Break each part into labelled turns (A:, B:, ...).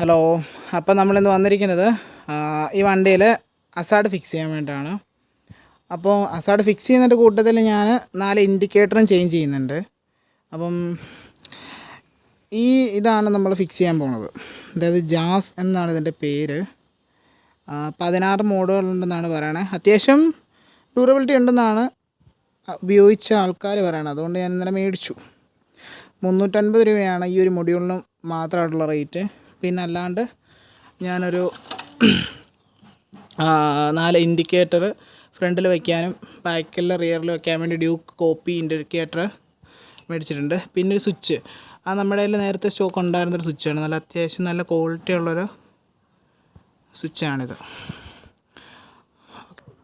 A: Hello. അപ്പോൾ നമ്മളിന്ന് വന്നിരിക്കുന്നത് ഈ വണ്ടിയിൽ അസാഡ് ഫിക്സ് ചെയ്യാൻ വേണ്ടിയിട്ടാണ്. അപ്പോൾ അസാഡ് ഫിക്സ് ചെയ്യുന്നതിൻ്റെ കൂട്ടത്തിൽ ഞാൻ 4 ഇൻഡിക്കേറ്ററും ചേഞ്ച് ചെയ്യുന്നുണ്ട്. അപ്പം ഇതാണ് നമ്മൾ ഫിക്സ് ചെയ്യാൻ പോകുന്നത്. അതായത് ജാസ് എന്നാണ് ഇതിൻ്റെ പേര്. 16 മോഡുകളുണ്ടെന്നാണ് പറയണത്. അത്യാവശ്യം ഡ്യൂറബിലിറ്റി ഉണ്ടെന്നാണ് ഉപയോഗിച്ച ആൾക്കാർ പറയണത്. അതുകൊണ്ട് ഞാൻ ഇന്നലെ മേടിച്ചു. 350 രൂപയാണ് ഈ ഒരു മൊഡ്യൂളിന് മാത്രമായിട്ടുള്ള റേറ്റ്. പിന്നെ അല്ലാണ്ട് ഞാനൊരു 4 ഇൻഡിക്കേറ്റർ ഫ്രണ്ടിൽ വയ്ക്കാനും ബാക്കിൽ റിയറിൽ വയ്ക്കാൻ വേണ്ടി ഡ്യൂക്ക് കോപ്പി ഇൻഡിക്കേറ്റർ മേടിച്ചിട്ടുണ്ട്. പിന്നെ ഒരു സ്വിച്ച്, നമ്മുടെ കയ്യിൽ നേരത്തെ സ്റ്റോക്ക് ഉണ്ടായിരുന്നൊരു സ്വിച്ചാണ്. അത്യാവശ്യം നല്ല ക്വാളിറ്റി ഉള്ളൊരു സ്വിച്ചാണിത്.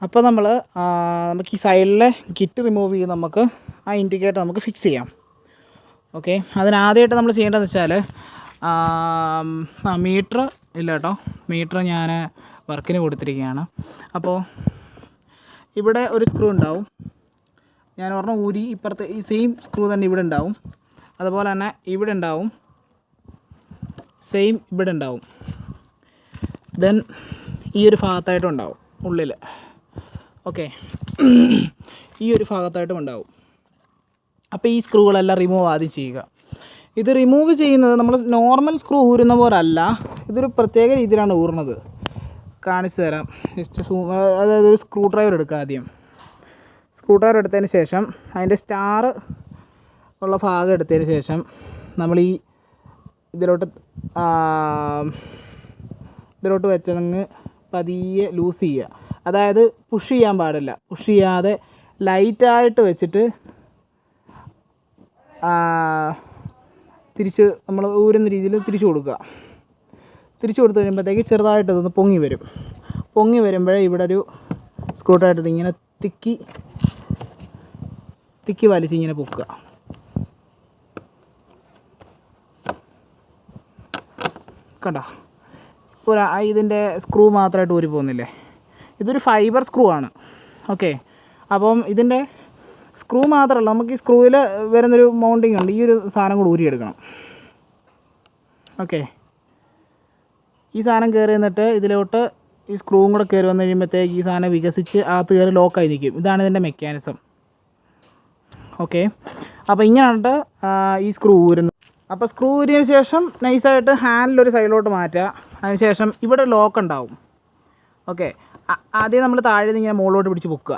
A: അപ്പോൾ നമുക്ക് ഈ സൈഡിലെ കിറ്റ് റിമൂവ് ചെയ്ത് നമുക്ക് ആ ഇൻഡിക്കേറ്റർ നമുക്ക് ഫിക്സ് ചെയ്യാം. ഓക്കെ, അതിനാദ്യമായിട്ട് നമ്മൾ ചെയ്യേണ്ടതെന്ന് വെച്ചാൽ മീറ്റർ ഇല്ല കേട്ടോ, മീറ്റർ ഞാൻ വർക്കിന് കൊടുത്തിരിക്കുകയാണ്. അപ്പോൾ ഇവിടെ ഒരു സ്ക്രൂ ഉണ്ടാവും. ഞാൻ ഒരെണ്ണം ഊരി ഇപ്പുറത്ത് ഈ സെയിം സ്ക്രൂ തന്നെ ഇവിടെ ഉണ്ടാവും. അതുപോലെ തന്നെ ഇവിടെ ഉണ്ടാവും, സെയിം ഇവിടെ ഉണ്ടാവും. ദെൻ ഈ ഒരു ഭാഗത്തായിട്ടും ഉണ്ടാവും ഉള്ളിൽ. ഓക്കെ, ഈ ഒരു ഭാഗത്തായിട്ടും ഉണ്ടാവും. അപ്പോൾ ഈ സ്ക്രൂകളെല്ലാം റിമൂവ് ആദ്യം ചെയ്യുക. ഇത് റിമൂവ് ചെയ്യുന്നത് നമ്മൾ നോർമൽ സ്ക്രൂ ഊരുന്ന പോലെ അല്ല, ഇതൊരു പ്രത്യേക രീതിയിലാണ് ഊറുന്നത്. കാണിച്ചു തരാം. ജസ്റ്റ് അതായത് ഒരു സ്ക്രൂ ഡ്രൈവർ എടുക്കുക. ആദ്യം സ്ക്രൂ ഡ്രൈവർ എടുത്തതിന് ശേഷം അതിൻ്റെ സ്റ്റാർ ഉള്ള ഭാഗം എടുത്തതിന് ശേഷം നമ്മൾ ഈ ഇതിലോട്ട് വെച്ചതങ്ങ് പതിയെ ലൂസ് ചെയ്യുക. അതായത് പുഷ് ചെയ്യാൻ പാടില്ല. പുഷ് ചെയ്യാതെ ലൈറ്റായിട്ട് വെച്ചിട്ട് തിരിച്ച് നമ്മൾ ഊരുന്ന രീതിയിൽ തിരിച്ചു കൊടുക്കുക. തിരിച്ചു കൊടുത്തു കഴിയുമ്പോഴത്തേക്ക് ചെറുതായിട്ട് ഇതൊന്ന് പൊങ്ങി വരും. പൊങ്ങി വരുമ്പോഴേ ഇവിടെ ഒരു സ്ക്രൂ ഡ്രൈവർ ഇങ്ങനെ തിക്കി വലിച്ചിങ്ങനെ പൊക്കുക. കണ്ടോ, ഇപ്പോൾ ഇതിൻ്റെ സ്ക്രൂ മാത്രമായിട്ട് ഊരി പോകുന്നില്ലേ. ഇതൊരു ഫൈബർ സ്ക്രൂ ആണ്. ഓക്കെ, അപ്പം ഇതിൻ്റെ സ്ക്രൂ മാത്രമല്ല, നമുക്ക് ഈ സ്ക്രൂവിൽ വരുന്നൊരു മൗണ്ടിങ് ഉണ്ട്. ഈ ഒരു സാധനം കൂടി ഊരിയെടുക്കണം. ഓക്കെ, ഈ സാധനം കയറി വന്നിട്ട് ഇതിലോട്ട് ഈ സ്ക്രൂവും കൂടെ കയറി വന്നു കഴിയുമ്പോഴത്തേക്ക് ഈ സാധനം വികസിച്ച് അകത്ത് കയറി ലോക്കായി നിൽക്കും. ഇതാണ് ഇതിൻ്റെ മെക്കാനിസം. ഓക്കെ, അപ്പോൾ ഇങ്ങനെയാണ് ഈ സ്ക്രൂ ഊരുന്നത്. അപ്പോൾ സ്ക്രൂ ഊരിയതിന് ശേഷം നൈസായിട്ട് ഹാൻഡിലൊരു സൈഡിലോട്ട് മാറ്റുക. അതിന് ശേഷം ഇവിടെ ലോക്ക് ഉണ്ടാവും. ഓക്കെ, ആദ്യം നമ്മൾ താഴെ നിന്ന് ഇങ്ങനെ മുകളിലോട്ട് പിടിച്ച് പൊക്കുക.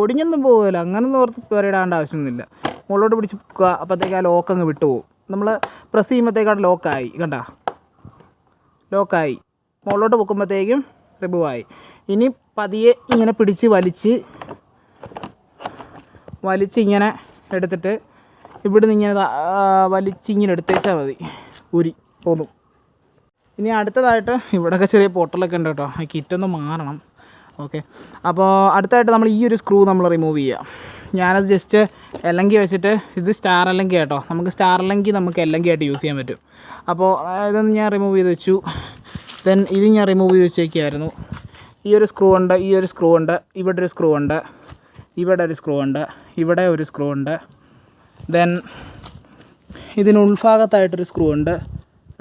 A: ഒടിഞ്ഞൊന്നും പോകില്ല, അങ്ങനൊന്നും ഓർത്ത് പേരിടാണ്ട ആവശ്യമൊന്നുമില്ല. മുകളിലോട്ട് പിടിച്ച് പൊക്കുക. അപ്പോഴത്തേക്ക് ആ ലോക്ക് അങ്ങ് വിട്ടുപോകും. നമ്മൾ പ്രസ് ചെയ്യുമ്പോഴത്തേക്കാണ് ലോക്കായി. കണ്ട, ലോക്കായി. മുകളിലോട്ട് പൊക്കുമ്പോഴത്തേക്കും റിമൂവായി. ഇനി പതിയെ ഇങ്ങനെ പിടിച്ച് വലിച്ചിങ്ങനെ എടുത്തിട്ട് ഇവിടുന്ന് ഇങ്ങനെ വലിച്ചിങ്ങനെ എടുത്തേച്ചാൽ മതി. ഊരി പോന്നു. ഇനി അടുത്തതായിട്ട് ഇവിടെയൊക്കെ ചെറിയ പൊട്ടലൊക്കെ ഉണ്ട് കേട്ടോ. ആ കിറ്റൊന്ന് മാറണം. ഓക്കെ, അപ്പോൾ അടുത്തായിട്ട് നമ്മൾ ഈ ഒരു സ്ക്രൂ നമ്മൾ റിമൂവ് ചെയ്യുക. ഞാനത് ജസ്റ്റ് എല്ലങ്കി വെച്ചിട്ട്, ഇത് സ്റ്റാർ എല്ലങ്കി കേട്ടോ, നമുക്ക് സ്റ്റാർ എല്ലങ്കി നമുക്ക് എല്ലങ്കി ആയിട്ട് യൂസ് ചെയ്യാൻ പറ്റും. അപ്പോൾ ഇതൊന്ന് ഞാൻ റിമൂവ് ചെയ്ത് വെച്ചു. ദെൻ ഇത് ഞാൻ റിമൂവ് ചെയ്ത് വെച്ചേക്കായിരുന്നു. ഈ ഒരു സ്ക്രൂ ഉണ്ട്, ഈ ഒരു സ്ക്രൂ ഉണ്ട്, ഇവിടെ ഒരു സ്ക്രൂ ഉണ്ട്, ഇവിടെ ഒരു സ്ക്രൂ ഉണ്ട്, ഇവിടെ ഒരു സ്ക്രൂ ഉണ്ട്. ദെൻ ഇതിന് ഉൾഭാഗത്തായിട്ടൊരു സ്ക്രൂ ഉണ്ട്.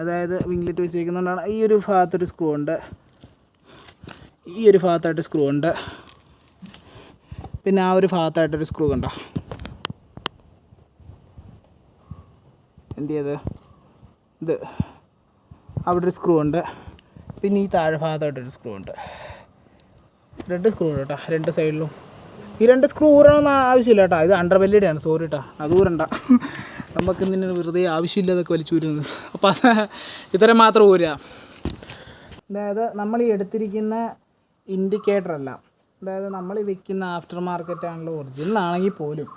A: അതായത് വിംഗ്ലെറ്റ് വെച്ചേക്കുന്നതുകൊണ്ടാണ്. ഈ ഒരു ഭാഗത്തൊരു സ്ക്രൂ ഉണ്ട്, ഈ ഒരു ഭാഗത്തായിട്ട് സ്ക്രൂ ഉണ്ട്, പിന്നെ ആ ഒരു ഭാഗത്തായിട്ടൊരു സ്ക്രൂ കണ്ടോ. എന്ത് ചെയ്ത് ഇത് അവിടെ ഒരു സ്ക്രൂ ഉണ്ട്. പിന്നെ ഈ താഴെ ഭാഗത്തായിട്ടൊരു സ്ക്രൂ ഉണ്ട്. 2 സ്ക്രൂ ഉണ്ട് കേട്ടോ, 2 സൈഡിലും. ഈ 2 സ്ക്രൂ ഊരണമെന്ന് ആവശ്യമില്ല കേട്ടോ. ഇത് അണ്ടർ വെല്ലിയുടെയാണ്, സോറി കേട്ടോ. അത് ഊരണ്ട, നമുക്ക് ഇന്നിന് വെറുതെ ആവശ്യമില്ലാതൊക്കെ വലിച്ചൂരുന്നത്. അപ്പോൾ ഇത്രയും മാത്രം ഊരുക. അതായത് നമ്മൾ ഈ എടുത്തിരിക്കുന്ന ഇൻഡിക്കേറ്റർ അല്ല, അതായത് നമ്മൾ ഈ വിൽക്കുന്ന ആഫ്റ്റർ മാർക്കറ്റ് ആണല്ലോ, ഒറിജിനൽ ആണെങ്കിൽ പോലും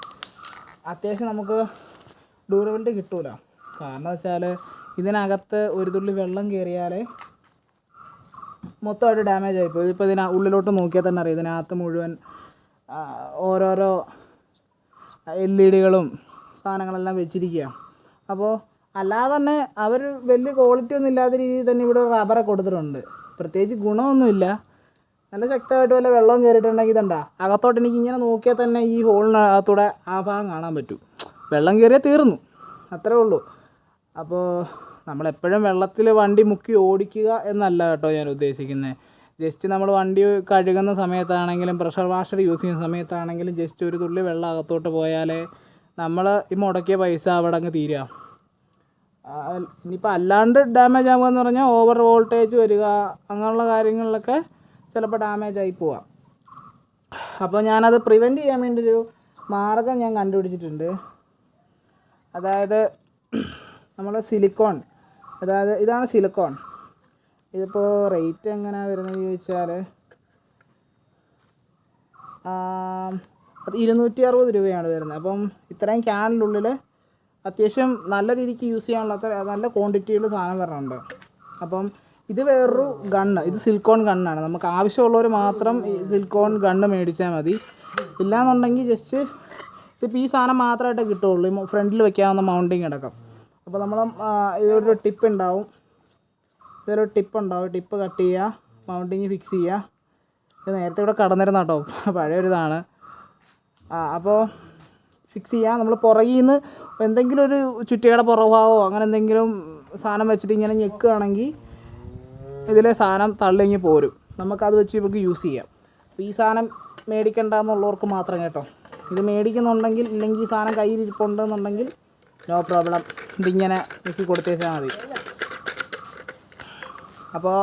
A: അത്യാവശ്യം നമുക്ക് ഡ്യൂറബിലിറ്റി കിട്ടൂല. കാരണം വെച്ചാൽ ഇതിനകത്ത് ഒരു തുള്ളി വെള്ളം കയറിയാലേ മൊത്തമായിട്ട് ഡാമേജ് ആയിപ്പോയി. ഇതിപ്പോൾ ഉള്ളിലോട്ട് നോക്കിയാൽ തന്നെ അറിയാം, ഇതിനകത്ത് മുഴുവൻ ഓരോരോ LED-കളും സാധനങ്ങളെല്ലാം വെച്ചിരിക്കുക. അപ്പോൾ അല്ലാതെ തന്നെ അവർ വലിയ ക്വാളിറ്റി ഒന്നും ഇല്ലാത്ത രീതിയിൽ തന്നെ ഇവിടെ റബ്ബറെ കൊടുത്തിട്ടുണ്ട്. പ്രത്യേകിച്ച് ഗുണമൊന്നുമില്ല. നല്ല ശക്തമായിട്ട് വല്ല വെള്ളം കയറിയിട്ടുണ്ടെങ്കിൽ ഇതുണ്ടാ അകത്തോട്ട് എനിക്ക് ഇങ്ങനെ നോക്കിയാൽ തന്നെ ഈ ഹോളിനകത്തൂടെ ആ ഭാഗം കാണാൻ പറ്റും. വെള്ളം കയറിയാൽ തീർന്നു, അത്രേ ഉള്ളൂ. അപ്പോൾ നമ്മളെപ്പോഴും വെള്ളത്തിൽ വണ്ടി മുക്കി ഓടിക്കുക എന്നല്ല കേട്ടോ ഞാൻ ഉദ്ദേശിക്കുന്നത്. ജസ്റ്റ് നമ്മൾ വണ്ടി കഴുകുന്ന സമയത്താണെങ്കിലും പ്രഷർ വാഷർ യൂസ് ചെയ്യുന്ന സമയത്താണെങ്കിലും ജസ്റ്റ് ഒരു തുള്ളി വെള്ളം അകത്തോട്ട് പോയാലേ നമ്മൾ ഈ മുടക്കിയ പൈസ അവിടെ അങ്ങ് തീരുക. ഇനിയിപ്പോൾ അല്ലാണ്ട് ഡാമേജ് ആകുക എന്ന് പറഞ്ഞാൽ ഓവർ വോൾട്ടേജ് വരിക, അങ്ങനെയുള്ള കാര്യങ്ങളിലൊക്കെ ചിലപ്പോൾ ഡാമേജ് ആയി പോവാം. അപ്പോൾ ഞാനത് പ്രിവെൻറ്റ് ചെയ്യാൻ വേണ്ടിയൊരു മാർഗ്ഗം ഞാൻ കണ്ടുപിടിച്ചിട്ടുണ്ട്. അതായത് നമ്മൾ സിലിക്കോൺ, അതായത് ഇതാണ് സിലിക്കോൺ. ഇതിപ്പോൾ റേറ്റ് എങ്ങനെയാണ് വരുന്നത് ചോദിച്ചാൽ അത് 260 രൂപയാണ് വരുന്നത്. അപ്പം ഇത്രയും ക്യാനിനുള്ളിൽ അത്യാവശ്യം നല്ല രീതിക്ക് യൂസ് ചെയ്യാനുള്ള നല്ല ക്വാണ്ടിറ്റിയിൽ സാധനം വരണുണ്ട്. അപ്പം ഇത് വേറൊരു ഗണ്ണ്, ഇത് സിലിക്കോൺ ഗണ്ണാണ്. നമുക്ക് ആവശ്യമുള്ളവർ മാത്രം ഈ സിലിക്കോൺ ഗണ്ണ് മേടിച്ചാൽ മതി. ഇല്ലയെന്നുണ്ടെങ്കിൽ ജസ്റ്റ് ഇതിപ്പോൾ ഈ സാധനം മാത്രമായിട്ടേ കിട്ടുള്ളൂ, ഫ്രണ്ടിൽ വെക്കാവുന്ന മൗണ്ടിങ് അടക്കം. അപ്പോൾ നമ്മൾ ഇതൊരു ടിപ്പ് ഉണ്ടാവും, ടിപ്പ് കട്ട് ചെയ്യുക, മൗണ്ടിങ് ഫിക്സ് ചെയ്യുക. ഇത് നേരത്തെ ഇവിടെ കടന്നിരുന്ന കേട്ടോ, പഴയൊരിതാണ്. അപ്പോൾ ഫിക്സ് ചെയ്യുക. നമ്മൾ പുറകിൽ നിന്ന് എന്തെങ്കിലും ഒരു ചുറ്റികയുടെ പുറഭാവമോ അങ്ങനെ എന്തെങ്കിലും സാധനം വെച്ചിട്ട് ഇങ്ങനെ ഞെക്കുകയാണെങ്കിൽ ഇതിലെ സാധനം തള്ളിങ്ങി പോരും. നമുക്കത് വെച്ച് നമുക്ക് യൂസ് ചെയ്യാം. അപ്പോൾ ഈ സാധനം മേടിക്കണ്ടെന്നുള്ളവർക്ക് മാത്രം കേട്ടോ. ഇത് മേടിക്കുന്നുണ്ടെങ്കിൽ, ഇല്ലെങ്കിൽ ഈ സാധനം കയ്യിലിരിപ്പുണ്ടെന്നുണ്ടെങ്കിൽ നോ പ്രോബ്ലം, ഇതിങ്ങനെ ഞെക്കി കൊടുത്തേച്ചാൽ മതി. അപ്പോൾ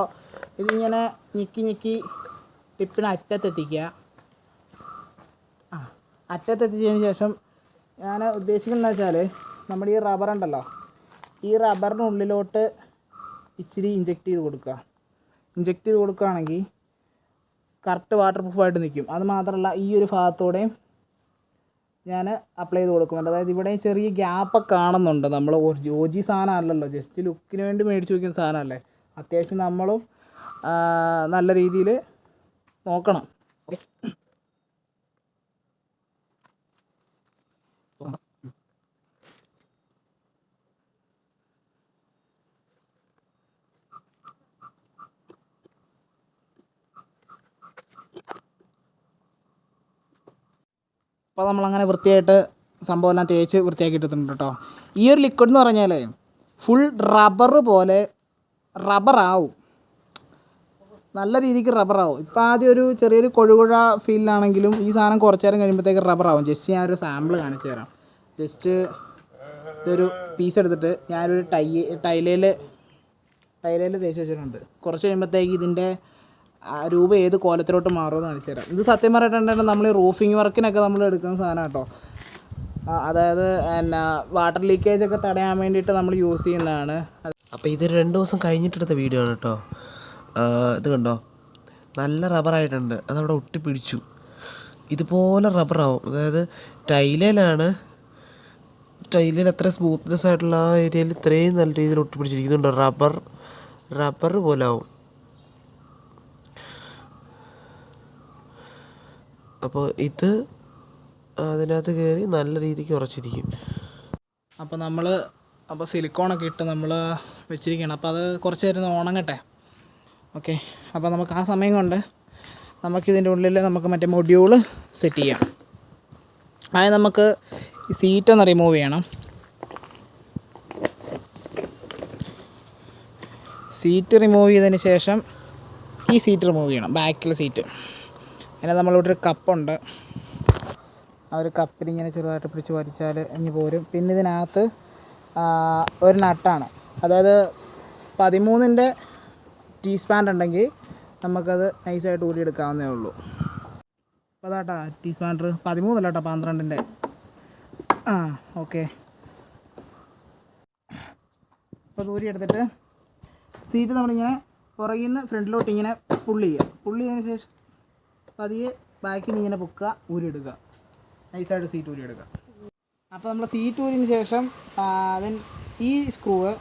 A: ഇതിങ്ങനെ ഞെക്കി ടിപ്പിന് അറ്റത്തെത്തിക്കുക. അറ്റത്തെത്തിച്ചതിന് ശേഷം ഞാൻ ഉദ്ദേശിക്കുന്നത് വെച്ചാൽ നമ്മുടെ ഈ റബ്ബർ ഉണ്ടല്ലോ, ഈ റബ്ബറിനുള്ളിലോട്ട് ഇച്ചിരി ഇഞ്ചെക്റ്റ് ചെയ്ത് കൊടുക്കുകയാണെങ്കിൽ കറക്റ്റ് വാട്ടർ പ്രൂഫായിട്ട് നിൽക്കും. അത് മാത്രമല്ല ഈ ഒരു ഭാഗത്തോടെയും ഞാൻ അപ്ലൈ ചെയ്ത് കൊടുക്കുന്നുണ്ട്. അതായത് ഇവിടെയും ചെറിയ ഗ്യാപ്പൊക്കെ കാണുന്നുണ്ട്. നമ്മൾ OG സാധനം അല്ലല്ലോ, ജസ്റ്റ് ലുക്കിന് വേണ്ടി മേടിച്ച് വയ്ക്കുന്ന സാധനമല്ലേ. അത്യാവശ്യം നമ്മളും നല്ല രീതിയിൽ നോക്കണം. അപ്പോൾ നമ്മളങ്ങനെ വൃത്തിയായിട്ട് സംഭവം എല്ലാം തേച്ച് വൃത്തിയാക്കി എടുത്തിട്ടുണ്ട് കേട്ടോ. ഈ ഒരു ലിക്വിഡ് എന്ന് പറഞ്ഞാൽ ഫുൾ റബ്ബർ പോലെ റബ്ബറാവും, നല്ല രീതിക്ക് റബ്ബറാവും. ഇപ്പോൾ ആദ്യം ഒരു ചെറിയൊരു കൊഴുകുഴ ഫീലിനാണെങ്കിലും ഈ സാധനം കുറച്ച് നേരം കഴിയുമ്പോഴത്തേക്ക് റബ്ബറാവും. ജസ്റ്റ് ഞാനൊരു സാമ്പിൾ കാണിച്ചു തരാം. ജസ്റ്റ് ഇതൊരു പീസ് എടുത്തിട്ട് ഞാനൊരു ടൈലയിൽ തേച്ച് വെച്ചിട്ടുണ്ട്. കുറച്ച് കഴിയുമ്പോഴത്തേക്ക് ഇതിൻ്റെ രൂപം ഏത് കോലത്തിലോട്ട് മാറുമെന്ന് കാണിച്ചു തരാം. ഇത് സത്യം പറഞ്ഞിട്ടുണ്ടെങ്കിൽ നമ്മൾ ഈ റൂഫിങ് വർക്കിനൊക്കെ നമ്മൾ എടുക്കുന്ന സാധനം കേട്ടോ. അതായത് വാട്ടർ ലീക്കേജൊക്കെ തടയാൻ വേണ്ടിയിട്ട് നമ്മൾ യൂസ് ചെയ്യുന്നതാണ്.
B: അപ്പോൾ ഇത് 2 ദിവസം കഴിഞ്ഞിട്ടെടുത്ത വീഡിയോ ആണ് കേട്ടോ. ഇത് കണ്ടോ, നല്ല റബ്ബറായിട്ടുണ്ട്, അതവിടെ ഒട്ടിപ്പിടിച്ചു. ഇതുപോലെ റബ്ബറാവും. അതായത് ടൈലിൽ അത്ര സ്മൂത്ത്നെസ് ആയിട്ടുള്ള ആ ഏരിയയിൽ ഇത്രയും നല്ല രീതിയിൽ ഒട്ടിപ്പിടിച്ചിരിക്കുന്നുണ്ടോ, റബ്ബർ പോലെ ആവും. അപ്പോൾ ഇത് അതിനകത്ത് കയറി നല്ല രീതിക്ക് ഉറച്ചിരിക്കും.
A: അപ്പോൾ സിലിക്കോണൊക്കെ ഇട്ട് നമ്മൾ വെച്ചിരിക്കുകയാണ്. അപ്പോൾ അത് കുറച്ച് നേരം ഉണങ്ങട്ടെ. ഓക്കെ, അപ്പോൾ നമുക്ക് ആ സമയം കൊണ്ട് നമുക്കിതിൻ്റെ ഉള്ളിൽ നമുക്ക് മറ്റേ മൊഡ്യൂള് സെറ്റ് ചെയ്യാം. അതായത് നമുക്ക് ഈ സീറ്റൊന്ന് റിമൂവ് ചെയ്യണം. സീറ്റ് റിമൂവ് ചെയ്തതിന് ശേഷം ഈ സീറ്റ് റിമൂവ് ചെയ്യണം, ബാക്കിലെ സീറ്റ്. അതിന് നമ്മളിവിടെ ഒരു കപ്പുണ്ട്, ആ ഒരു കപ്പിൽ ഇങ്ങനെ ചെറുതായിട്ട് പിടിച്ച് വലിച്ചാൽ ഇനി പോരും. പിന്നെ ഇതിനകത്ത് ഒരു നട്ടാണ്, അതായത് 13-ൻ്റെ ടീസ്പാൻഡ് ഉണ്ടെങ്കിൽ നമുക്കത് നൈസായിട്ട് ഊരിയെടുക്കാവുന്നേ ഉള്ളൂ. അപ്പോൾ അതാട്ടാ ടീസ്പാൻഡർ 13 അല്ല കേട്ടോ, 12-ൻ്റെ. ഓക്കെ. അപ്പോൾ ഊരിയെടുത്തിട്ട് സീറ്റ് നമ്മളിങ്ങനെ പുറകിൽ നിന്ന് ഫ്രണ്ടിലോട്ട് ഇങ്ങനെ പുള്ളി ചെയ്തതിന് ശേഷം പതിയെ ബാക്കിൽ നിന്ന് ഇങ്ങനെ പൊക്കുക, ഊരിയെടുക്കുക, നൈസായിട്ട് സീറ്റ് ഊരിയെടുക്കുക. അപ്പോൾ നമ്മൾ സീറ്റ് ഊരിന് ശേഷം ഈ സ്ക്രൂവ്,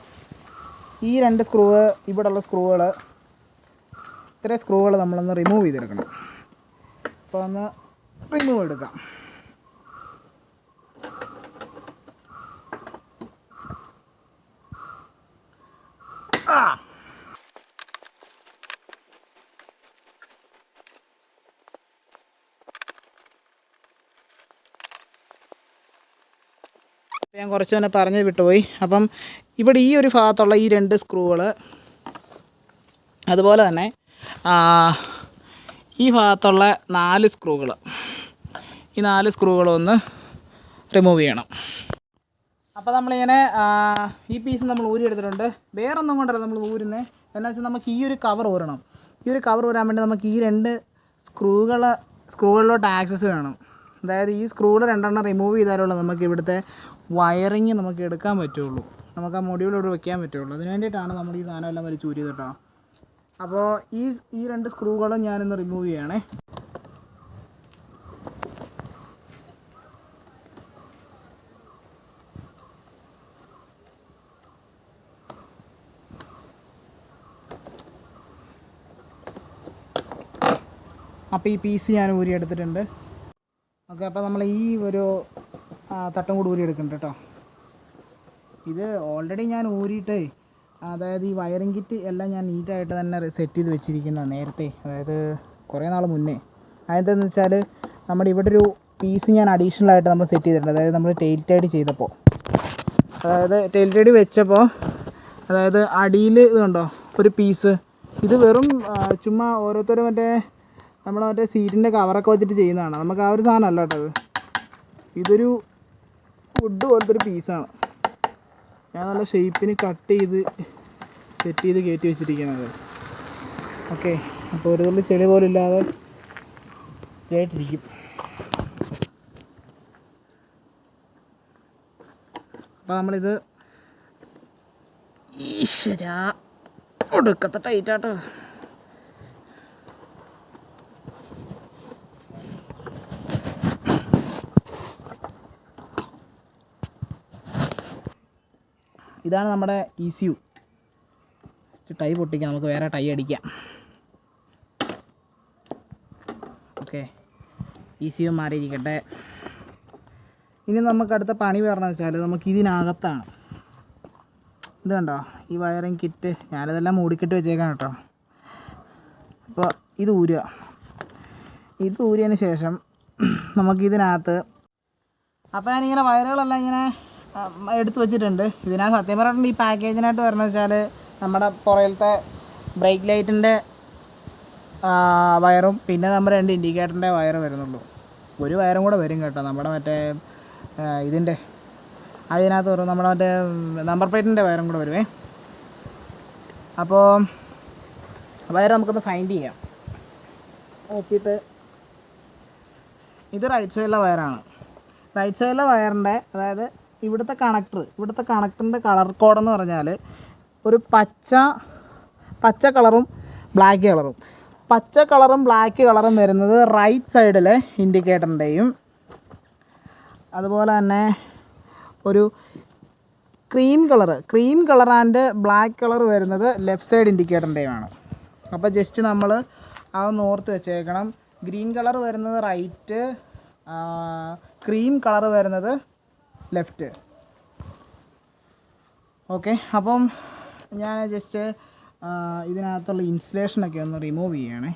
A: ഈ 2 സ്ക്രൂവ്, ഇവിടെയുള്ള സ്ക്രൂവുകൾ, ഇത്രയും സ്ക്രൂവുകൾ നമ്മളൊന്ന് റിമൂവ് ചെയ്തെടുക്കണം. അപ്പോൾ ഒന്ന് റിമൂവ് എടുക്കാം. ഞാൻ കുറച്ച് തന്നെ പറഞ്ഞ് വിട്ടുപോയി. അപ്പം ഇവിടെ ഈ ഒരു ഭാഗത്തുള്ള ഈ 2 സ്ക്രൂകൾ, അതുപോലെ തന്നെ ഈ ഭാഗത്തുള്ള 4 സ്ക്രൂകൾ, ഈ 4 സ്ക്രൂകളൊന്ന് റിമൂവ് ചെയ്യണം. അപ്പോൾ നമ്മളിങ്ങനെ ഈ പീസ് നമ്മൾ ഊരിയെടുത്തിട്ടുണ്ട്. വേറൊന്നും കൊണ്ടല്ല നമ്മൾ ഊരുന്നത്. എന്താ വെച്ചാൽ നമുക്ക് ഈ ഒരു കവർ ഊരണം. ഈ ഒരു കവർ ഊരാൻ വേണ്ടി നമുക്ക് ഈ 2 സ്ക്രൂകളിലോട്ട് ആക്സസ് വേണം. അതായത് ഈ സ്ക്രൂകൾ 2 റിമൂവ് ചെയ്താലുള്ള നമുക്ക് ഇവിടുത്തെ വയറിങ് നമുക്ക് എടുക്കാൻ പറ്റുള്ളൂ, നമുക്ക് ആ മൊഡ്യൂളോട് വെക്കാൻ പറ്റുള്ളൂ. അതിന് വേണ്ടിയിട്ടാണ് നമ്മൾ ഈ സാധനം എല്ലാം വലിച്ച് ഊരിയത് കേട്ടോ. അപ്പോൾ ഈ 2 സ്ക്രൂകളും ഞാനിന്ന് റിമൂവ് ചെയ്യണേ. അപ്പോൾ ഈ പീസ് ഞാൻ ഊരിയെടുത്തിട്ടുണ്ട്. ഓക്കെ, അപ്പോൾ നമ്മൾ ഈ ഒരു തട്ടും കൂടി ഊരിയെടുക്കുന്നുണ്ട് കേട്ടോ. ഇത് ഓൾറെഡി ഞാൻ ഊരിയിട്ട്, അതായത് ഈ വയറിംഗ് കിറ്റ് എല്ലാം ഞാൻ നീറ്റായിട്ട് തന്നെ സെറ്റ് ചെയ്ത് വെച്ചിരിക്കുന്നതാണ് നേരത്തെ, അതായത് കുറേ നാൾ മുന്നേ. അതെന്താണെന്ന് വെച്ചാൽ നമ്മുടെ ഇവിടെ ഒരു പീസ് ഞാൻ അഡീഷണലായിട്ട് നമ്മൾ സെറ്റ് ചെയ്തിട്ടുണ്ട്. അതായത് നമ്മൾ ടെയിൽ ടൈഡ് ചെയ്തപ്പോൾ, അതായത് ടെയിൽ ടൈഡ് വെച്ചപ്പോൾ, അതായത് അടിയിൽ ഇത് കണ്ടോ ഒരു പീസ്, ഇത് വെറും ചുമ്മാ ഓരോരുത്തരും മറ്റേ സീറ്റിൻ്റെ കവറൊക്കെ വെച്ചിട്ട് ചെയ്യുന്നതാണ്. നമുക്ക് ആ ഒരു സാധനം അല്ല കേട്ടോ. ഇതൊരു വുഡ് പോലത്തെ ഒരു പീസാണ്. ഞാൻ നല്ല ഷേപ്പിന് കട്ട് ചെയ്ത് സെറ്റ് ചെയ്ത് കയറ്റി വെച്ചിരിക്കുന്നത്. ഓക്കെ, അപ്പോൾ ഒരു തുള്ളി ചെളി പോലും ഇല്ലാതെ ആയിട്ടിരിക്കും. അപ്പോൾ നമ്മളിത് ഈശ്വരാ ഒടുക്കത്തെ ടൈറ്റാട്ടോ. ഇതാണ് നമ്മുടെ ECU. ടൈ പൊട്ടിക്കാം, നമുക്ക് വേറെ ടൈ അടിക്കാം. Okay, ECU മാറിയിരിക്കട്ടെ. ഇനി നമുക്ക് അടുത്ത പണി പറഞ്ഞതെന്ന് വെച്ചാൽ നമുക്ക് ഇതിനകത്താണ്, ഇത് കണ്ടോ ഈ വയറിങ് കിറ്റ്, ഞാനിതെല്ലാം മൂടിക്കിട്ട് വെച്ചേക്കാണ് കേട്ടോ. അപ്പോൾ ഇത് ഊരുക. ഇത് ഊരിയതിന് ശേഷം നമുക്കിതിനകത്ത്, അപ്പോൾ ഞാനിങ്ങനെ വയറുകളെല്ലാം ഇങ്ങനെ എടുത്ത് വെച്ചിട്ടുണ്ട്. ഇതിനകത്ത് സത്യം പറഞ്ഞിട്ടുണ്ട് ഈ പാക്കേജിനായിട്ട് വരണമെന്ന് വെച്ചാൽ നമ്മുടെ പുറകിലത്തെ ബ്രേക്ക് ലൈറ്റിൻ്റെ വയറും പിന്നെ നമ്മുടെ 2 ഇൻഡിക്കേറ്ററിൻ്റെ വയറും വരുന്നുള്ളൂ. ഒരു വയറും കൂടെ വരും കേട്ടോ, നമ്മുടെ മറ്റേ ഇതിൻ്റെ അതിനകത്ത് വരും, നമ്മുടെ മറ്റേ നമ്പർ പ്ലേറ്റിൻ്റെ വയറും കൂടെ വരുവേ. അപ്പോൾ വയർ നമുക്കൊന്ന് ഫൈൻഡ് ചെയ്യാം. നോക്കിയിട്ട് ഇത് റൈറ്റ് സൈഡിലെ വയറാണ്. റൈറ്റ് സൈഡിലെ വയറിൻ്റെ, അതായത് ഇവിടുത്തെ കണക്ടറിൻ്റെ കളർ കോഡെന്ന് പറഞ്ഞാൽ ഒരു പച്ച കളറും ബ്ലാക്ക് കളറും. പച്ച കളറും ബ്ലാക്ക് കളറും വരുന്നത് റൈറ്റ് സൈഡിലെ ഇൻഡിക്കേറ്ററിൻ്റെയും, അതുപോലെ തന്നെ ഒരു cream colour and black colour വരുന്നത് ലെഫ്റ്റ് സൈഡ് ഇൻഡിക്കേറ്ററിൻ്റെയുമാണ്. അപ്പോൾ ജസ്റ്റ് നമ്മൾ അതൊന്ന് ഓർത്ത് വെച്ചേക്കണം. ഗ്രീൻ കളർ വരുന്നത് റൈറ്റ്, ക്രീം കളർ വരുന്നത് ലെഫ്റ്റ്. ഓക്കെ, അപ്പം ഞാൻ ജസ്റ്റ് ഇതിനകത്തുള്ള ഇൻസുലേഷനൊക്കെ ഒന്ന് റിമൂവ് ചെയ്യണേ.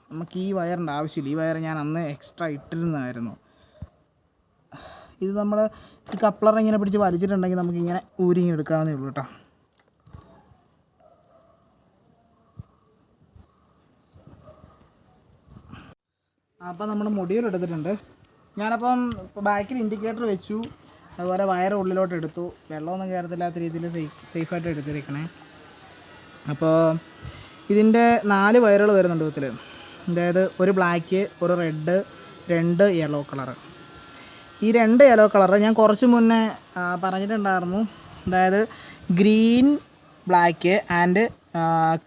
A: നമുക്ക് ഈ വയറിൻ്റെ ആവശ്യമില്ല. ഈ വയർ ഞാൻ അന്ന് എക്സ്ട്രാ ഇട്ടിരുന്നതായിരുന്നു. ഇത് നമ്മൾ ഈ കപ്ലർ ഇങ്ങനെ പിടിച്ച് വലിച്ചിട്ടുണ്ടെങ്കിൽ നമുക്കിങ്ങനെ ഊരിങ്ങി എടുക്കാവുന്നേ ഉള്ളൂ കേട്ടോ. അപ്പോൾ നമ്മൾ മൊഡ്യൂൾ എടുത്തിട്ടുണ്ട്. ഞാനപ്പം ബാക്കിൽ ഇൻഡിക്കേറ്റർ വെച്ചു, അതുപോലെ വയർ ഉള്ളിലോട്ട് എടുത്തു. വെള്ളമൊന്നും കയറത്തില്ലാത്ത രീതിയിൽ സേഫായിട്ട് എടുത്തിരിക്കണേ. അപ്പോൾ ഇതിൻ്റെ 4 വയറുകൾ വരുന്നുണ്ട് ഇതിൽ. അതായത് ഒരു ബ്ലാക്ക്, ഒരു റെഡ്, 2 യെല്ലോ കളറ്. ഈ 2 യെല്ലോ കളറ് ഞാൻ കുറച്ച് മുന്നേ പറഞ്ഞിട്ടുണ്ടായിരുന്നു. അതായത് green black and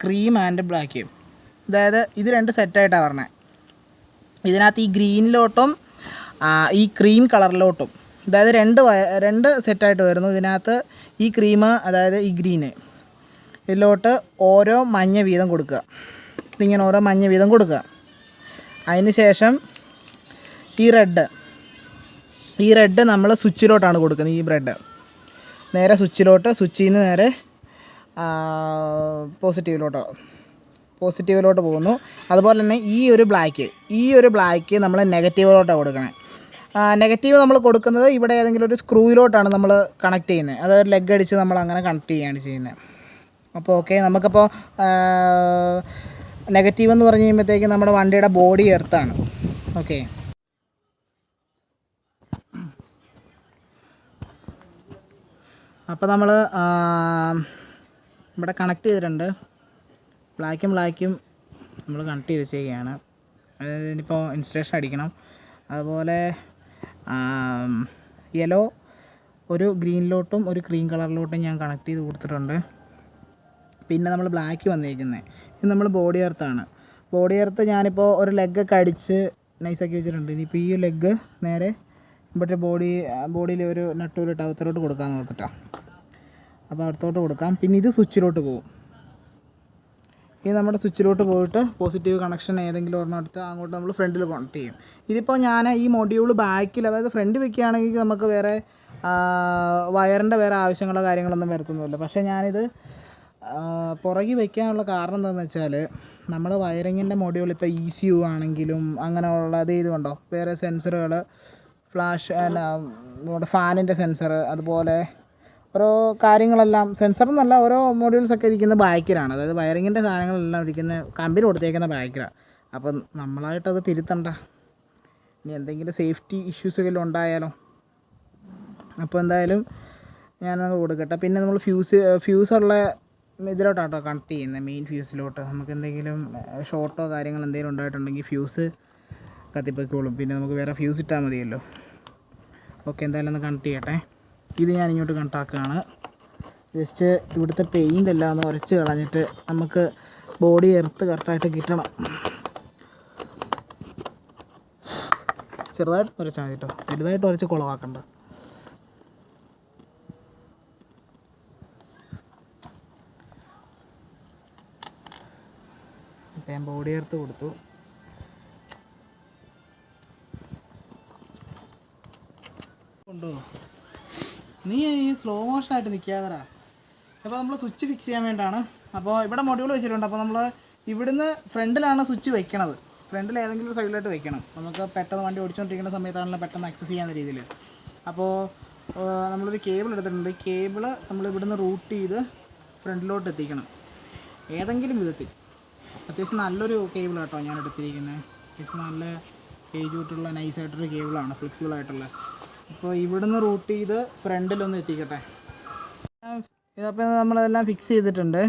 A: cream and black. അതായത് ഇത് 2 സെറ്റായിട്ടാണ് പറഞ്ഞത്. ഇതിനകത്ത് ഈ ഗ്രീനിലോട്ടും ഈ ക്രീം കളറിലോട്ടും, അതായത് 2 സെറ്റായിട്ട് വരുന്നു. ഇതിനകത്ത് ഈ ക്രീം, അതായത് ഈ ഗ്രീന്, ഇതിലോട്ട് ഓരോ മഞ്ഞ വീതം കൊടുക്കുക. ഇതിങ്ങനെ ഓരോ മഞ്ഞ വീതം കൊടുക്കുക. അതിന് ശേഷം ഈ റെഡ് നമ്മൾ സ്വിച്ചിലോട്ടാണ് കൊടുക്കുന്നത്. ഈ ബ്രെഡ് നേരെ സ്വിച്ചിൽ നിന്ന് നേരെ പോസിറ്റീവിലോട്ട് പോകുന്നു. അതുപോലെ തന്നെ ഈ ഒരു ബ്ലാക്ക് നമ്മൾ നെഗറ്റീവിലോട്ടാണ് കൊടുക്കണേ. നെഗറ്റീവ് നമ്മൾ കൊടുക്കുന്നത് ഇവിടെ ഏതെങ്കിലും ഒരു സ്ക്രൂയിലോട്ടാണ് നമ്മൾ കണക്ട് ചെയ്യുന്നത്. അതായത് ലെഗ് അടിച്ച് നമ്മൾ അങ്ങനെ കണക്ട് ചെയ്യുകയാണ് ചെയ്യുന്നത്. അപ്പോൾ ഓക്കെ, നമുക്കപ്പോൾ നെഗറ്റീവ് എന്ന് പറഞ്ഞു കഴിയുമ്പോഴത്തേക്ക് നമ്മുടെ വണ്ടിയുടെ ബോഡി എർത്താണ്. ഓക്കെ, അപ്പോൾ നമ്മൾ ഇവിടെ കണക്ട് ചെയ്തിട്ടുണ്ട്. ബ്ലാക്കും നമ്മൾ കണക്ട് ചെയ്ത് വെച്ചേക്കുകയാണ്. അതായത് ഇനിയിപ്പോൾ ഇൻസ്റ്റലേഷൻ അടിക്കണം. അതുപോലെ യെല്ലോ ഒരു ഗ്രീനിലോട്ടും ഒരു ക്രീം കളറിലോട്ടും ഞാൻ കണക്ട് ചെയ്ത് കൊടുത്തിട്ടുണ്ട്. പിന്നെ നമ്മൾ ബ്ലാക്ക് വന്നിരിക്കുന്നത് ഇത് നമ്മൾ ബോഡി എർത്താണ്. ബോഡി എർത്ത് ഞാനിപ്പോൾ ഒരു ലെഗൊക്കെ അടിച്ച് നൈസാക്കി വെച്ചിട്ടുണ്ട്. ഇനിയിപ്പോൾ ഈ ലെഗ് നേരെ ഇവിടെ ബോഡിയിൽ ഒരു നട്ടൂരിട്ട് അകത്തോട്ട് കൊടുക്കാമെന്ന് ഓർത്തിട്ടാണ്. അപ്പോൾ അകത്തോട്ട് കൊടുക്കാം. പിന്നെ ഇത് സ്വിച്ചിലോട്ട് പോകും. ഇത് നമ്മുടെ സ്വിച്ചിലോട്ട് പോയിട്ട് പോസിറ്റീവ് കണക്ഷൻ ഏതെങ്കിലും ഒരെണ്ണം എടുത്ത് അങ്ങോട്ട് നമ്മൾ ഫ്രണ്ടിൽ കണക്ട് ചെയ്യും. ഇതിപ്പോൾ ഞാൻ ഈ മൊഡ്യൂൾ ബാക്കിൽ, അതായത് ഫ്രണ്ട് വെക്കുകയാണെങ്കിൽ നമുക്ക് വേറെ വയറിൻ്റെ വേറെ ആവശ്യങ്ങളോ കാര്യങ്ങളൊന്നും വരുത്തുന്നില്ല. പക്ഷേ ഞാനിത് പുറകിൽ വയ്ക്കാനുള്ള കാരണം എന്താണെന്ന് വെച്ചാൽ നമ്മൾ വയറിങ്ങിൻ്റെ മൊഡ്യൂൾ ഇപ്പോൾ ECU ആണെങ്കിലും അങ്ങനെയുള്ള ഇത് കണ്ടോ, വേറെ സെൻസറുകൾ, ഫ്ലാഷ്, നമ്മുടെ ഫാനിൻ്റെ സെൻസർ, അതുപോലെ ഓരോ കാര്യങ്ങളെല്ലാം സെൻസർ എന്നല്ല, ഓരോ മൊഡ്യൂൾസൊക്കെ ഇരിക്കുന്ന ബാക്കിലാണ്. അതായത് വയറിങ്ങിൻ്റെ സാധനങ്ങളെല്ലാം ഇരിക്കുന്ന കമ്പനി കൊടുത്തേക്കുന്ന ബാക്കിലാണ്. അപ്പം നമ്മളായിട്ടത് തിരുത്തണ്ട. ഇനി എന്തെങ്കിലും സേഫ്റ്റി ഇഷ്യൂസുകൾ ഉണ്ടായാലോ. അപ്പോൾ എന്തായാലും ഞാനത് കൊടുക്കട്ടെ. പിന്നെ നമ്മൾ ഫ്യൂസുള്ള ഇതിലോട്ടാട്ടോ കണക്ട് ചെയ്യുന്നത്, മെയിൻ ഫ്യൂസിലോട്ട്. നമുക്ക് എന്തെങ്കിലും ഷോർട്ടോ കാര്യങ്ങൾ എന്തെങ്കിലും ഉണ്ടായിട്ടുണ്ടെങ്കിൽ ഫ്യൂസ് കത്തിപ്പൊയ്ക്കോളും. പിന്നെ നമുക്ക് വേറെ ഫ്യൂസ് ഇട്ടാൽ മതിയല്ലോ. ഓക്കെ, എന്തായാലും ഒന്ന് കണക്ട് ചെയ്യട്ടെ. ഇത് ഞാൻ ഇങ്ങോട്ട് കണക്ട് ആക്കുകയാണ്. ജസ്റ്റ് ഇവിടുത്തെ പെയിൻ്റ് എല്ലാം ഒന്ന് ഉരച്ച് കളഞ്ഞിട്ട് നമുക്ക് ബോഡി എർത്ത് കറക്റ്റായിട്ട് കിട്ടണം. ചെറുതായിട്ട് ഉരച്ചാൽ മതി കേട്ടോ, വലുതായിട്ട് ഉരച്ച് കുളവാക്കണ്ട. ഇപ്പം ഞാൻ ബോഡി എർത്ത് കൊടുത്തു. കൊണ്ടോ നീ ഈ സ്ലോ മോഷനായിട്ട് നിൽക്കാതരാ. അപ്പോൾ നമ്മൾ സ്വിച്ച് ഫിക്സ് ചെയ്യാൻ വേണ്ടിയാണ്. അപ്പോൾ ഇവിടെ മൊഡ്യൂൾ വെച്ചിട്ടുണ്ട്. അപ്പോൾ നമ്മൾ ഇവിടുന്ന് ഫ്രണ്ടിലാണ് സ്വിച്ച് വെക്കണത്. ഫ്രണ്ടിൽ ഏതെങ്കിലും ഒരു സൈഡിലായിട്ട് വെക്കണം. നമുക്ക് പെട്ടെന്ന് വണ്ടി ഓടിച്ചുകൊണ്ടിരിക്കുന്ന സമയത്താണല്ലോ പെട്ടെന്ന് ആക്സസ് ചെയ്യാവുന്ന രീതിയിൽ. അപ്പോൾ നമ്മളൊരു കേബിൾ എടുത്തിട്ടുണ്ട്. കേബിൾ നമ്മൾ ഇവിടുന്ന് റൂട്ട് ചെയ്ത് ഫ്രണ്ടിലോട്ട് എത്തിക്കണം ഏതെങ്കിലും വിധത്തിൽ. അത്യാവശ്യം നല്ലൊരു കേബിൾ കേട്ടോ ഞാൻ എടുത്തിരിക്കുന്നത്. അത്യാവശ്യം നല്ല ഏജൂട്ടുള്ള നൈസായിട്ടൊരു കേബിളാണ്, ഫ്ലെക്സിബിളായിട്ടുള്ള. അപ്പോൾ ഇവിടുന്ന് റൂട്ട് ചെയ്ത് ഫ്രണ്ടിലൊന്ന് എത്തിക്കട്ടെ. ഇതപ്പോൾ നമ്മളെല്ലാം ഫിക്സ് ചെയ്തിട്ടുണ്ട്.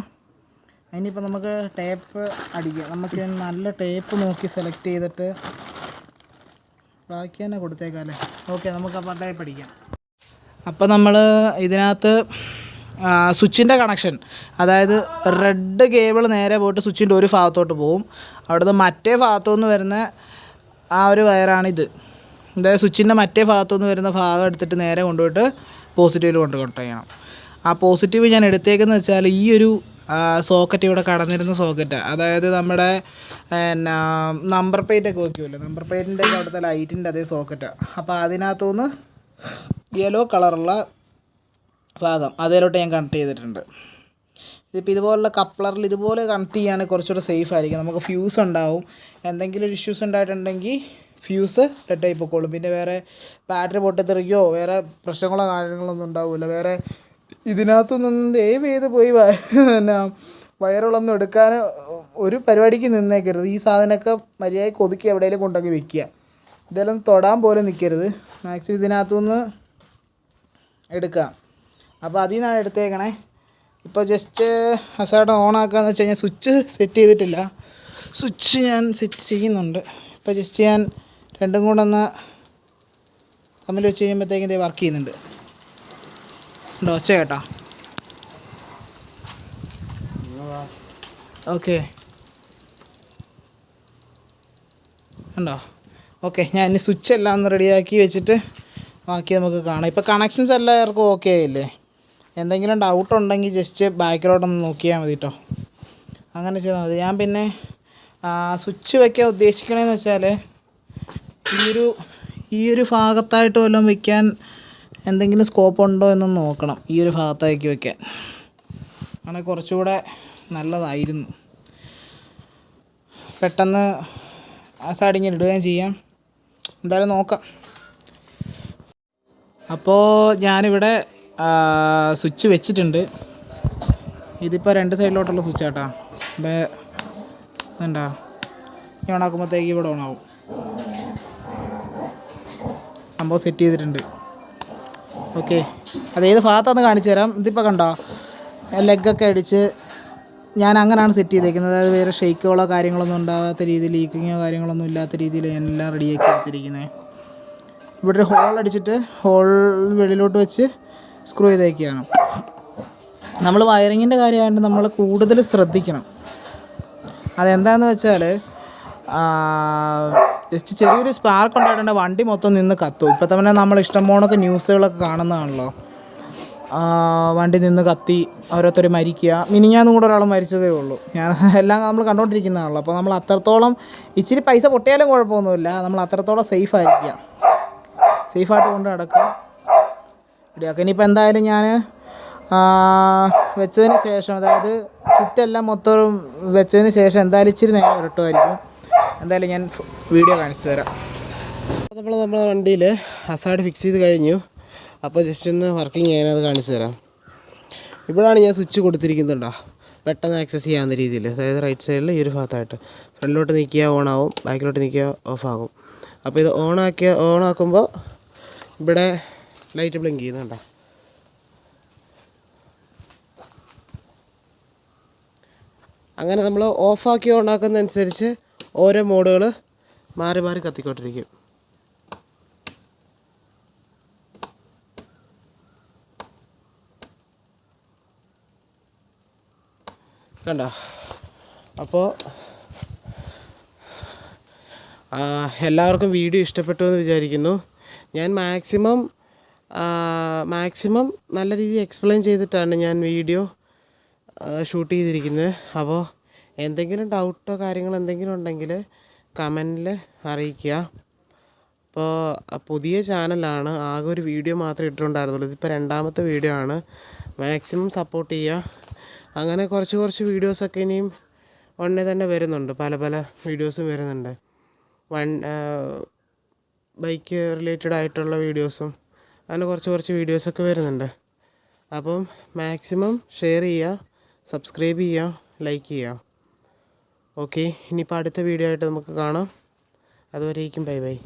A: അതിനിപ്പോൾ നമുക്ക് ടേപ്പ് അടിക്കാം. നമുക്ക് നല്ല ടേപ്പ് നോക്കി സെലക്ട് ചെയ്തിട്ട് ബാക്കി തന്നെ കൊടുത്തേക്കാം. ഓക്കെ, നമുക്കപ്പോൾ ടേപ്പ് അടിക്കാം. അപ്പോൾ നമ്മൾ ഇതിനകത്ത് സ്വിച്ചിൻ്റെ കണക്ഷൻ, അതായത് റെഡ് കേബിൾ നേരെ പോയിട്ട് സ്വിച്ചിൻ്റെ ഒരു ഭാഗത്തോട്ട് പോവും. അവിടുന്ന് മറ്റേ ഭാഗത്തുനിന്ന് വരുന്ന ആ ഒരു വയറാണിത്. അതായത് സ്വിച്ചിൻ്റെ മറ്റേ ഭാഗത്തുനിന്ന് വരുന്ന ഭാഗം എടുത്തിട്ട് നേരെ കൊണ്ടുപോയിട്ട് പോസിറ്റീവിൽ കണക്ട് ചെയ്യണം. ആ പോസിറ്റീവ് ഞാൻ എടുത്തേക്കെന്ന് വെച്ചാൽ ഈ ഒരു സോക്കറ്റ് ഇവിടെ കടന്നിരുന്ന സോക്കറ്റ്, അതായത് നമ്മുടെ നമ്പർ പ്ലേറ്റൊക്കെ വയ്ക്കുമല്ലോ, നമ്പർ പ്ലേറ്റിൻ്റെ അവിടുത്തെ ലൈറ്റിൻ്റെ അതേ സോക്കറ്റാണ്. അപ്പോൾ അതിനകത്തുനിന്ന് യെല്ലോ കളറുള്ള ഭാഗം അതിലോട്ട് ഞാൻ കണക്ട് ചെയ്തിട്ടുണ്ട്. ഇതിപ്പോൾ ഇതുപോലുള്ള കപ്ലറിൽ ഇതുപോലെ കണക്ട് ചെയ്യുകയാണെങ്കിൽ കുറച്ചുകൂടെ സേഫ് ആയിരിക്കും. നമുക്ക് ഫ്യൂസ് ഉണ്ടാവും. എന്തെങ്കിലും ഒരു ഇഷ്യൂസ് ഉണ്ടായിട്ടുണ്ടെങ്കിൽ ഫ്യൂസ് ഡെഡായി പൊക്കോളും. പിന്നെ വേറെ ബാറ്ററി പൊട്ടിത്തെറിക്കുകയോ വേറെ പ്രശ്നങ്ങളോ കാര്യങ്ങളൊന്നും ഉണ്ടാവില്ല. വേറെ ഇതിനകത്തുനിന്ന് ദയവ് ചെയ്ത് പോയി വയറുകളൊന്നും എടുക്കാൻ ഒരു പരിപാടിക്ക് നിന്നേക്കരുത്. ഈ സാധനമൊക്കെ മര്യാദയ്ക്ക് ഒതുക്കി എവിടെയെങ്കിലും കൊണ്ടുപോയി വെക്കുക. ഇതെല്ലാം തൊടാൻ പോലും നിൽക്കരുത്. മാക്സിമം ഇതിനകത്തുനിന്ന് എടുക്കാം. അപ്പോൾ അതിൽ നിന്നാണ് എടുത്തേക്കണേ. ഇപ്പോൾ ജസ്റ്റ് ഹസാർഡ് ഓൺ ആക്കാമെന്ന് വെച്ച് കഴിഞ്ഞാൽ സ്വിച്ച് സെറ്റ് ചെയ്തിട്ടില്ല. സ്വിച്ച് ഞാൻ സെറ്റ് ചെയ്യുന്നുണ്ട്. ഇപ്പോൾ ജസ്റ്റ് ഞാൻ രണ്ടും കൂടെ ഒന്ന് തമ്മിൽ വെച്ച് കഴിയുമ്പോഴത്തേക്കും ഇത് വർക്ക് ചെയ്യുന്നുണ്ട്. ഉണ്ടോ ഒച്ച കേട്ടോ? ഓക്കെ ഉണ്ടോ? ഓക്കെ, ഞാൻ ഇനി സ്വിച്ച് എല്ലാം ഒന്ന് റെഡിയാക്കി വെച്ചിട്ട് ബാക്കി നമുക്ക് കാണാം. ഇപ്പോൾ കണക്ഷൻസ് എല്ലാവർക്കും ഓക്കെ ആയില്ലേ? എന്തെങ്കിലും ഡൗട്ട് ഉണ്ടെങ്കിൽ ജസ്റ്റ് ബാക്കിലോട്ടൊന്ന് നോക്കിയാൽ മതി കേട്ടോ. അങ്ങനെ ചെയ്താൽ മതി. ഞാൻ പിന്നെ സ്വിച്ച് വയ്ക്കാൻ ഉദ്ദേശിക്കണമെന്ന് വെച്ചാൽ ഈ ഒരു ഭാഗത്തായിട്ട് വല്ലതും വയ്ക്കാൻ എന്തെങ്കിലും സ്കോപ്പ് ഉണ്ടോ എന്നൊന്ന് നോക്കണം. ഈ ഒരു ഭാഗത്തേക്ക് വയ്ക്കാൻ അങ്ങനെ കുറച്ചുകൂടെ നല്ലതായിരുന്നു. പെട്ടെന്ന് ആ സൈഡിങ്ങനെ ഇടുകയും ചെയ്യാം. എന്തായാലും നോക്കാം. അപ്പോൾ ഞാനിവിടെ സ്വിച്ച് വെച്ചിട്ടുണ്ട്. ഇതിപ്പോൾ 2 സൈഡിലോട്ടുള്ള സ്വിച്ചാട്ടാ. ഇത് എന്താ ഈ ഓണാക്കുമ്പോഴത്തേക്ക് ഇവിടെ ഓണാവും. സംഭവം സെറ്റ് ചെയ്തിട്ടുണ്ട്. ഓക്കെ, അതേത് ഭാഗത്താണെന്ന് കാണിച്ചു തരാം. ഇതിപ്പോൾ കണ്ടോ, ലെഗൊക്കെ അടിച്ച് ഞാൻ അങ്ങനെയാണ് സെറ്റ് ചെയ്തേക്കുന്നത്. അതായത് വേറെ ഷെയ്ക്കുകളോ കാര്യങ്ങളൊന്നും ഉണ്ടാകാത്ത രീതിയിൽ, ലീക്കിങ്ങോ കാര്യങ്ങളൊന്നും ഇല്ലാത്ത രീതിയിൽ ഞാൻ എല്ലാം റെഡിയാക്കി എടുത്തിരിക്കുന്നത്. ഇവിടെ ഒരു ഹോൾ അടിച്ചിട്ട് ഹോൾ വെളിയിലോട്ട് വെച്ച് സ്ക്രൂ ചെയ്തേക്കുകയാണ്. നമ്മൾ വയറിങ്ങിൻ്റെ കാര്യമായിട്ട് നമ്മൾ കൂടുതൽ ശ്രദ്ധിക്കണം. അതെന്താണെന്ന് വെച്ചാൽ ജസ്റ്റ് ചെറിയൊരു സ്പാർക്ക് ഉണ്ടായിട്ടുണ്ട്, വണ്ടി മൊത്തം നിന്ന് കത്തും. ഇപ്പം തന്നെ നമ്മൾ ഇഷ്ടംപോണൊക്കെ ന്യൂസുകളൊക്കെ കാണുന്നതാണല്ലോ. വണ്ടി നിന്ന് കത്തി ഓരോരുത്തർ മരിക്കുക. മിനിഞ്ഞാന്നും കൂടെ ഒരാൾ മരിച്ചതേ ഉള്ളൂ. ഞാൻ എല്ലാം നമ്മൾ കണ്ടുകൊണ്ടിരിക്കുന്നതാണല്ലോ. അപ്പോൾ നമ്മൾ അത്രത്തോളം, ഇച്ചിരി പൈസ പൊട്ടിയാലും കുഴപ്പമൊന്നുമില്ല, നമ്മൾ അത്രത്തോളം സേഫായിരിക്കുക, സേഫായിട്ട് കൊണ്ട് നടക്കുക. ഇടിയാക്കുക. ഇനിയിപ്പോൾ എന്തായാലും ഞാൻ വെച്ചതിന് ശേഷം, അതായത് കിറ്റെല്ലാം മൊത്തം വെച്ചതിന് ശേഷം എന്തായാലും ഇച്ചിരി നേരം ഇരട്ടുമായിരിക്കും. എന്തായാലും ഞാൻ വീഡിയോ കാണിച്ചു തരാം.
B: നമ്മളെ വണ്ടിയിൽ ഹസാർഡ് ഫിക്സ് ചെയ്ത് കഴിഞ്ഞു. അപ്പോൾ ജസ്റ്റ് ഒന്ന് വർക്കിംഗ് ചെയ്യാനത് കാണിച്ചു തരാം. ഇവിടെയാണ് ഞാൻ സ്വിച്ച് കൊടുത്തിരിക്കുന്നുണ്ടോ, പെട്ടെന്ന് ആക്സസ് ചെയ്യാവുന്ന രീതിയിൽ. അതായത് റൈറ്റ് സൈഡിൽ ഈ ഒരു ഭാഗത്തായിട്ട് ഫ്രണ്ടിലോട്ട് നീക്കിയാൽ ഓൺ ആവും, ബാക്കിലോട്ട് നീക്കിയാൽ ഓഫ് ആകും. അപ്പോൾ ഇത് ഓണാക്കുമ്പോൾ ഇവിടെ ലൈറ്റ് ബ്ലിങ്ക് ചെയ്യുന്നുണ്ടോ. അങ്ങനെ നമ്മൾ ഓഫാക്കി ഓണാക്കുന്നതനുസരിച്ച് ഓരോ മോഡുകൾ മാറി മാറി കത്തിക്കൊണ്ടിരിക്കും. കണ്ടോ. അപ്പോൾ എല്ലാവർക്കും വീഡിയോ ഇഷ്ടപ്പെട്ടു എന്ന് വിചാരിക്കുന്നു. ഞാൻ മാക്സിമം നല്ല രീതിയിൽ എക്സ്പ്ലെയിൻ ചെയ്തിട്ടാണ് ഞാൻ വീഡിയോ ഷൂട്ട് ചെയ്തിരിക്കുന്നത്. അപ്പോൾ എന്തെങ്കിലും ഡൗട്ടോ കാര്യങ്ങളോ എന്തെങ്കിലും ഉണ്ടെങ്കിൽ കമൻറ്റിൽ അറിയിക്കുക. അപ്പോൾ പുതിയ ചാനലാണ്, ആകെ ഒരു വീഡിയോ മാത്രമേ ഇട്ടിട്ടുണ്ടായിരുന്നുള്ളൂ. ഇതിപ്പോൾ 2ാമത്തെ വീഡിയോ ആണ്. മാക്സിമം സപ്പോർട്ട് ചെയ്യുക. അങ്ങനെ കുറച്ച് വീഡിയോസൊക്കെ ഇനിയും ഉടനെ തന്നെ വരുന്നുണ്ട്. പല വീഡിയോസും വരുന്നുണ്ട്. ബൈക്ക് റിലേറ്റഡ് ആയിട്ടുള്ള വീഡിയോസും അങ്ങനെ കുറച്ച് വീഡിയോസൊക്കെ വരുന്നുണ്ട്. അപ്പം മാക്സിമം ഷെയർ ചെയ്യുക, സബ്സ്ക്രൈബ് ചെയ്യുക, ലൈക്ക് ചെയ്യുക. ഓക്കെ, ഇനിയിപ്പോൾ അടുത്ത വീഡിയോ ആയിട്ട് നമുക്ക് കാണാം. അതുവരേക്കും ബൈ.